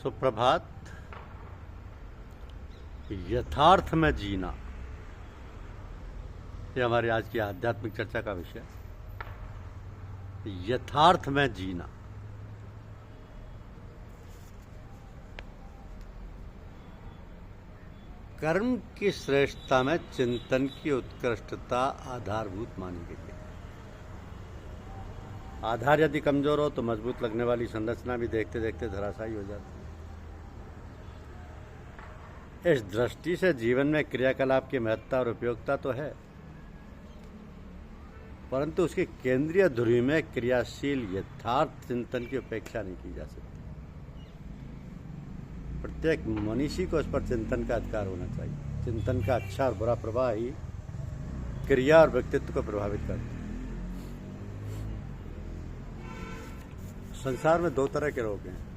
सुप्रभात। यथार्थ में जीना, ये हमारी आज की आध्यात्मिक चर्चा का विषय। यथार्थ में जीना। कर्म की श्रेष्ठता में चिंतन की उत्कृष्टता आधारभूत मानी गई है। आधार यदि कमजोर हो तो मजबूत लगने वाली संरचना भी देखते देखते धराशायी हो जाती है। इस दृष्टि से जीवन में क्रियाकलाप की महत्ता और उपयोगिता तो है, परंतु उसकी केंद्रीय धुरी में क्रियाशील यथार्थ चिंतन की उपेक्षा नहीं की जा सकती। प्रत्येक मनीषी को इस पर चिंतन का अधिकार होना चाहिए। चिंतन का अच्छा और बुरा प्रभाव ही क्रिया और व्यक्तित्व को प्रभावित करता है। संसार में दो तरह के लोग हैं।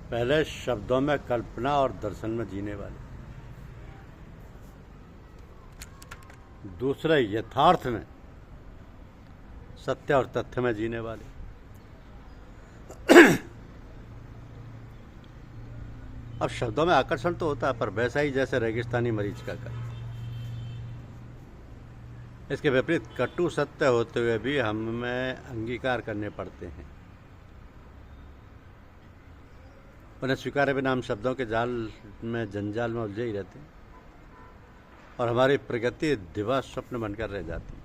पहले शब्दों में कल्पना और दर्शन में जीने वाले, दूसरे यथार्थ में सत्य और तथ्य में जीने वाले। अब शब्दों में आकर्षण तो होता है, पर वैसा ही जैसे रेगिस्तानी मरीचिका का। इसके विपरीत कटु सत्य होते हुए भी हमें अंगीकार करने पड़ते हैं। उन्हें स्वीकारे बिना हम शब्दों के जाल में जंजाल में उलझे ही रहते हैं और हमारी प्रगति दिवा स्वप्न बनकर रह जाती है।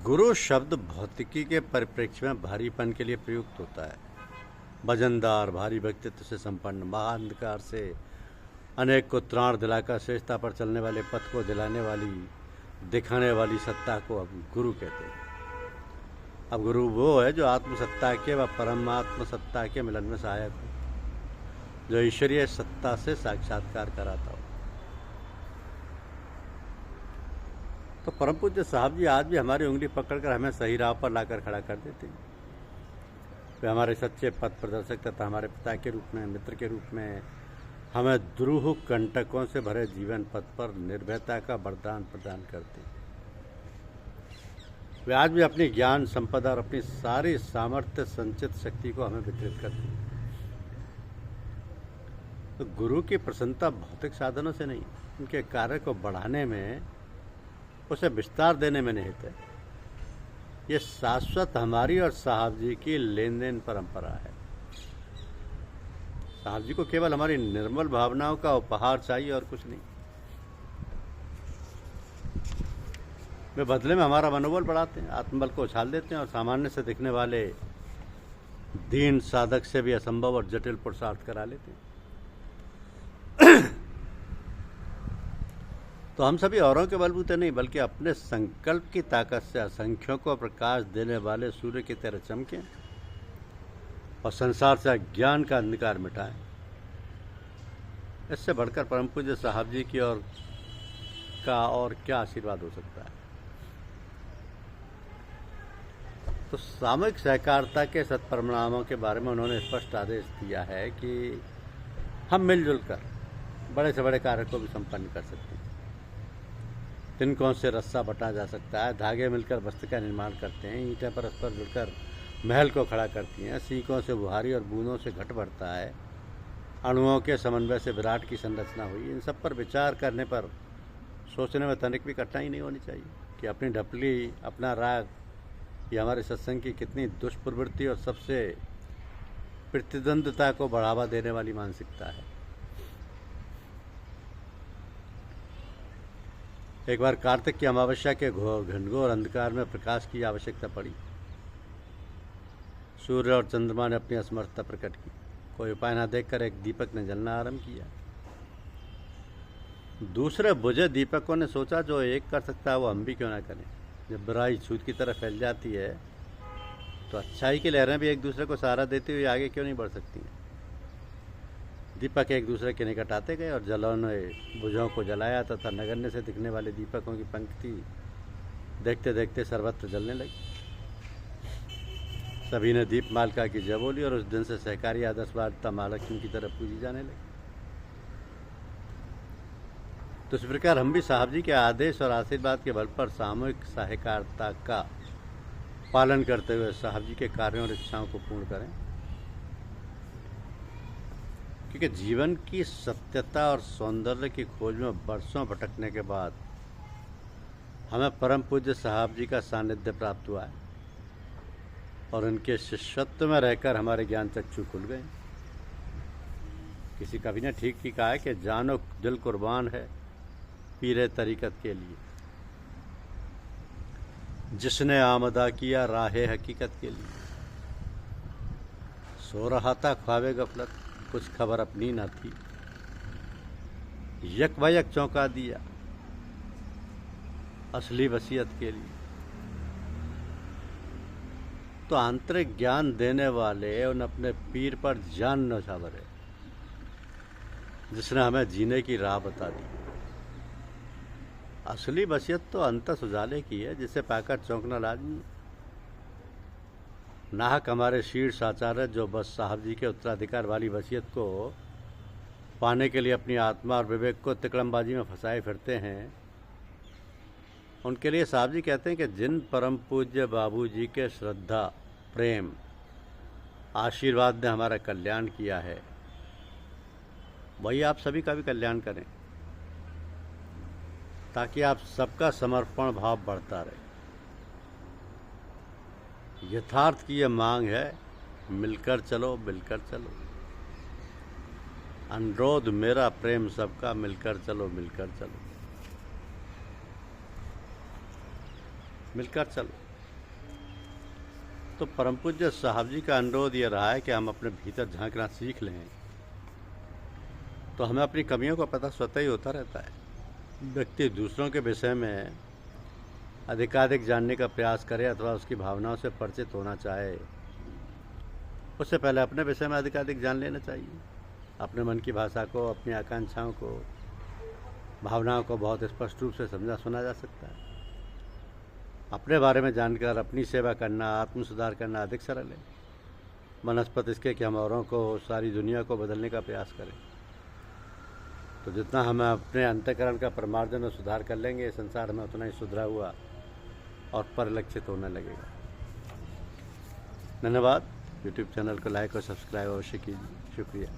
गुरु शब्द भौतिकी के परिप्रेक्ष्य में भारीपन के लिए प्रयुक्त होता है। वजनदार, भारी व्यक्तित्व से संपन्न, महाअंधकार से अनेक को त्राण दिलाकर श्रेष्ठता पर चलने वाले पथ को दिलाने वाली, दिखाने वाली सत्ता को अब गुरु कहते हैं। अब गुरु वो है जो आत्मसत्ता के व परमात्म सत्ता के मिलन में सहायक हो, जो ईश्वरीय सत्ता से साक्षात्कार कराता हो। तो परम पूज्य साहब जी आज भी हमारी उंगली पकड़कर हमें सही राह पर लाकर खड़ा कर देते हैं। वे हमारे सच्चे पथ प्रदर्शक तथा हमारे पिता के रूप में, मित्र के रूप में हमें द्रूह कंटकों से भरे जीवन पथ पर निर्भयता का वरदान प्रदान करते हैं। वे आज भी अपनी ज्ञान संपदा और अपनी सारी सामर्थ्य संचित शक्ति को हमें वितरित करते हैं। तो गुरु की प्रसन्नता भौतिक साधनों से नहीं, उनके कार्य को बढ़ाने में, उसे विस्तार देने में निहित है। ये शाश्वत हमारी और साहब जी की लेन देन परंपरा है। साहब जी को केवल हमारी निर्मल भावनाओं का उपहार चाहिए और कुछ नहीं। वे बदले में हमारा मनोबल बढ़ाते हैं, आत्मबल को उछाल देते हैं और सामान्य से दिखने वाले दीन साधक से भी असंभव और जटिल पुरुषार्थ करा लेते हैं। तो हम सभी औरों के बलबूते नहीं, बल्कि अपने संकल्प की ताकत से असंख्यों को प्रकाश देने वाले सूर्य की तरह चमकें और संसार से अज्ञान का अंधकार मिटाएं। इससे बढ़कर परम पूज्य साहब जी की और क्या आशीर्वाद हो सकता है। तो सामूहिक सहकारिता के सत्परिणामों के बारे में उन्होंने स्पष्ट आदेश दिया है कि हम मिलजुल कर बड़े से बड़े कार्य को भी संपन्न कर सकते हैं। तिनकों से रस्सा बटा जा सकता है, धागे मिलकर वस्त्र का निर्माण करते हैं, ईंटें परस्पर जुड़कर महल को खड़ा करती हैं, सीकों से बुहारी और बूंदों से घट बढ़ता है, अणुओं के समन्वय से विराट की संरचना हुई। इन सब पर विचार करने पर सोचने में तनिक भी कठिनाई नहीं होनी चाहिए कि अपनी ढपली, अपना राग, ये हमारे सत्संग की कितनी दुष्प्रवृत्ति और सबसे प्रतिद्वंद्विता को बढ़ावा देने वाली मानसिकता है। एक बार कार्तिक की अमावस्या के घनघोर अंधकार में प्रकाश की आवश्यकता पड़ी। सूर्य और चंद्रमा ने अपनी असमर्थता प्रकट की। कोई उपाय न देखकर एक दीपक ने जलना आरंभ किया। दूसरे बुझे दीपकों ने सोचा जो एक कर सकता है वो हम भी क्यों ना करें। जब बुराई छूत की तरफ फैल जाती है तो अच्छाई की लहरें भी एक दूसरे को सहारा देते हुए आगे क्यों नहीं बढ़ सकती हैं। दीपक एक दूसरे के निकट आते गए और जलौने बुझों को जलाया तथा नगण्य से दिखने वाले दीपकों की पंक्ति देखते देखते सर्वत्र जलने लगी। सभी ने दीप मालिका की जय बोली और उस दिन से सहकारी आदर्शवादिता महालक्ष्मी की तरफ पूजी जाने लगी। तो इस प्रकार हम भी साहब जी के आदेश और आशीर्वाद के बल पर सामूहिक सहकारिता का पालन करते हुए साहब जी के कार्यों और इच्छाओं को पूर्ण करें, क्योंकि जीवन की सत्यता और सौंदर्य की खोज में बरसों भटकने के बाद हमें परम पूज्य साहब जी का सानिध्य प्राप्त हुआ है और उनके शिष्यत्व में रहकर हमारे ज्ञान चक्षु खुल गए। किसी कवि ने ठीक ही कहा है कि जानो दिल कुर्बान है पीरे तरीकत के लिए, जिसने आमदा किया राहे हकीकत के लिए। सो रहा था ख्वाबे गफलत, कुछ खबर अपनी न थी, यक बयक चौंका दिया असली वसीयत के लिए। तो आंतरिक ज्ञान देने वाले उन अपने पीर पर जान न्यौछावर है, जिसने हमें जीने की राह बता दी। असली वसीयत तो अंतस उजाले की है, जिसे पाकर चौंकना लाजमी। नाहक हमारे शीर्ष आचार्य जो बस साहब जी के उत्तराधिकार वाली वसीयत को पाने के लिए अपनी आत्मा और विवेक को तिकड़मबाजी में फंसाए फिरते हैं, उनके लिए साहब जी कहते हैं कि जिन परम पूज्य बाबू जी के श्रद्धा, प्रेम, आशीर्वाद ने हमारा कल्याण किया है, वही आप सभी का भी कल्याण करें, ताकि आप सबका समर्पण भाव बढ़ता रहे। यथार्थ की यह मांग है, मिलकर चलो मिलकर चलो। अनुरोध मेरा, प्रेम सबका, मिलकर चलो मिलकर चलो मिलकर चलो। तो परम पूज्य साहब जी का अनुरोध यह रहा है कि हम अपने भीतर झांकना सीख लें, तो हमें अपनी कमियों का पता स्वतः ही होता रहता है। व्यक्ति दूसरों के विषय में अधिकाधिक जानने का प्रयास करे अथवा उसकी भावनाओं से परिचित होना चाहे, उससे पहले अपने विषय में अधिकाधिक जान लेना चाहिए। अपने मन की भाषा को, अपनी आकांक्षाओं को, भावनाओं को बहुत स्पष्ट रूप से समझा सुना जा सकता है। अपने बारे में जानकर अपनी सेवा करना, आत्म सुधार करना अधिक सरल है बनस्पत इसके कि हम औरों को, सारी दुनिया को बदलने का प्रयास करें। तो जितना हम अपने अंतःकरण का प्रमार्जन और सुधार कर लेंगे, संसार में उतना ही सुधरा हुआ और परिलक्षित होने लगेगा। धन्यवाद। यूट्यूब चैनल को लाइक और सब्सक्राइब अवश्य कीजिए। शुक्रिया।